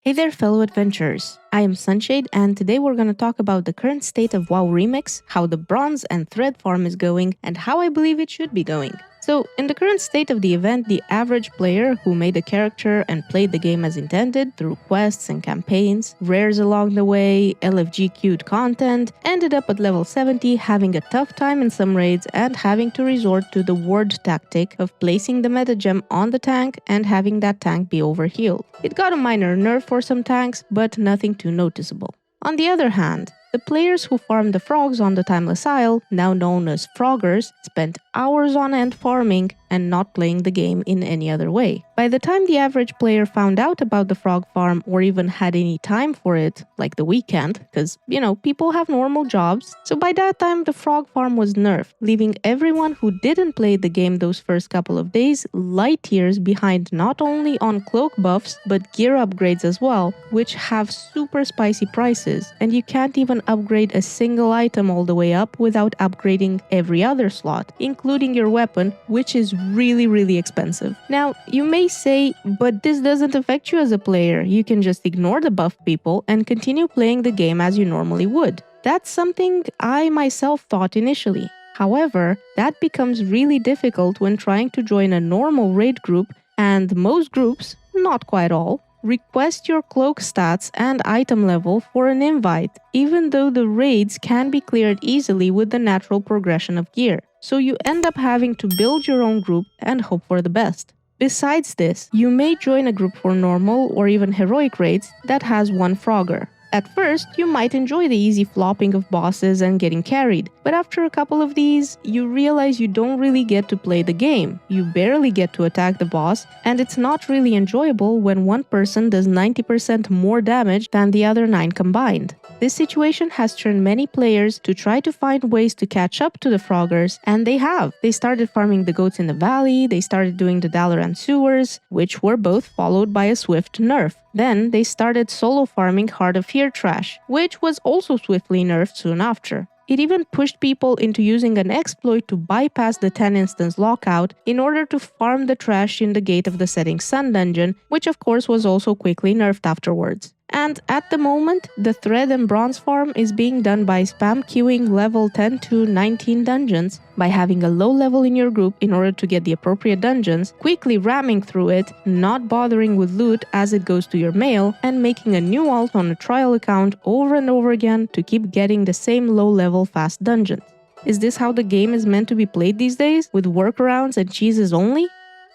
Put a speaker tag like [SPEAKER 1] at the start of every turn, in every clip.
[SPEAKER 1] Hey there, fellow adventurers! I am Sunshade, and today we're going to talk about the current state of WoW Remix, how the bronze and thread farm is going, and how I believe it should be going. So, in the current state of the event, the average player who made a character and played the game as intended through quests and campaigns, rares along the way, LFG queued content, ended up at level 70 having a tough time in some raids and having to resort to the ward tactic of placing the meta gem on the tank and having that tank be overhealed. It got a minor nerf for some tanks, but nothing too noticeable. On the other hand, the players who farmed the frogs on the Timeless Isle, now known as Froggers, spent hours on end farming and not playing the game in any other way. By the time the average player found out about the frog farm or even had any time for it, like the weekend, because, people have normal jobs, so by that time the frog farm was nerfed, leaving everyone who didn't play the game those first couple of days light years behind not only on cloak buffs, but gear upgrades as well, which have super spicy prices, and you can't even upgrade a single item all the way up without upgrading every other slot, including your weapon, which is really expensive. Now, you may say, but this doesn't affect you as a player, you can just ignore the buff people and continue playing the game as you normally would. That's something I myself thought initially. However, that becomes really difficult when trying to join a normal raid group, and most groups, not quite all, request your cloak stats and item level for an invite, even though the raids can be cleared easily with the natural progression of gear. So you end up having to build your own group and hope for the best. Besides this, you may join a group for normal or even heroic raids that has one frogger. At first, you might enjoy the easy flopping of bosses and getting carried, but after a couple of these, you realize you don't really get to play the game, you barely get to attack the boss, and it's not really enjoyable when one person does 90% more damage than the other 9 combined. This situation has turned many players to try to find ways to catch up to the Froggers, and they have. They started farming the goats in the valley, they started doing the Dalaran sewers, which were both followed by a swift nerf. Then they started solo farming Heart of Fear trash, which was also swiftly nerfed soon after. It even pushed people into using an exploit to bypass the 10 instance lockout in order to farm the trash in the Gate of the Setting Sun dungeon, which of course was also quickly nerfed afterwards. And at the moment, the thread and bronze farm is being done by spam queuing level 10 to 19 dungeons, by having a low level in your group in order to get the appropriate dungeons, quickly ramming through it, not bothering with loot as it goes to your mail, and making a new alt on a trial account over and over again to keep getting the same low level fast dungeons. Is this how the game is meant to be played these days, with workarounds and cheeses only?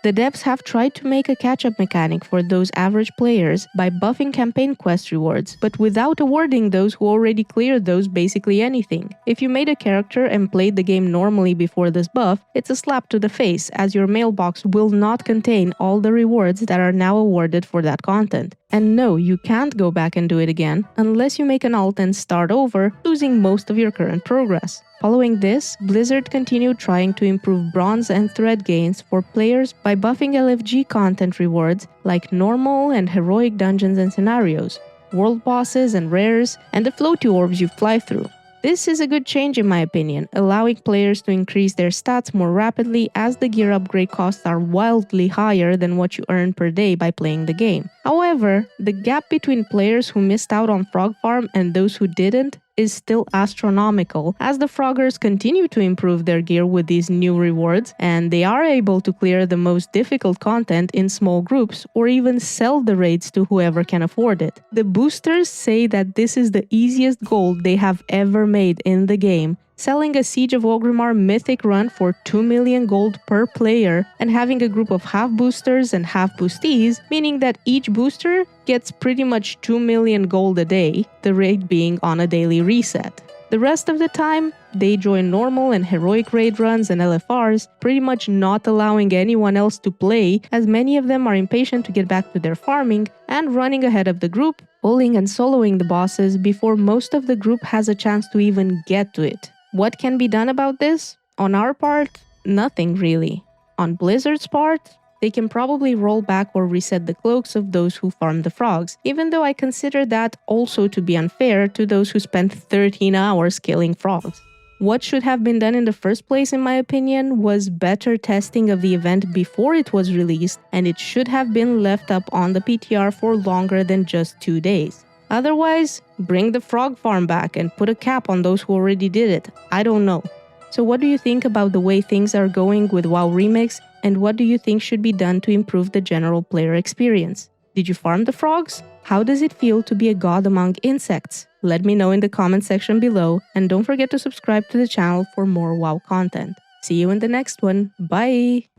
[SPEAKER 1] The devs have tried to make a catch-up mechanic for those average players by buffing campaign quest rewards, but without awarding those who already cleared those basically anything. If you made a character and played the game normally before this buff, it's a slap to the face, as your mailbox will not contain all the rewards that are now awarded for that content. And no, you can't go back and do it again, unless you make an alt and start over, losing most of your current progress. Following this, Blizzard continued trying to improve bronze and thread gains for players by buffing LFG content rewards like normal and heroic dungeons and scenarios, world bosses and rares, and the floaty orbs you fly through. This is a good change in my opinion, allowing players to increase their stats more rapidly as the gear upgrade costs are wildly higher than what you earn per day by playing the game. However, the gap between players who missed out on Frog Farm and those who didn't is still astronomical, as the Froggers continue to improve their gear with these new rewards, and they are able to clear the most difficult content in small groups or even sell the raids to whoever can afford it. The boosters say that this is the easiest gold they have ever made in the game, selling a Siege of Orgrimmar mythic run for 2 million gold per player and having a group of half boosters and half boostees, meaning that each booster gets pretty much 2 million gold a day, the raid being on a daily reset. The rest of the time, they join normal and heroic raid runs and LFRs, pretty much not allowing anyone else to play, as many of them are impatient to get back to their farming and running ahead of the group, pulling and soloing the bosses before most of the group has a chance to even get to it. What can be done about this? On our part, nothing really. On Blizzard's part, they can probably roll back or reset the cloaks of those who farmed the frogs, even though I consider that also to be unfair to those who spent 13 hours killing frogs. What should have been done in the first place, in my opinion, was better testing of the event before it was released, and it should have been left up on the PTR for longer than just 2 days. Otherwise, bring the frog farm back and put a cap on those who already did it. I don't know. So what do you think about the way things are going with WoW Remix, and what do you think should be done to improve the general player experience? Did you farm the frogs? How does it feel to be a god among insects? Let me know in the comment section below, and don't forget to subscribe to the channel for more WoW content. See you in the next one. Bye!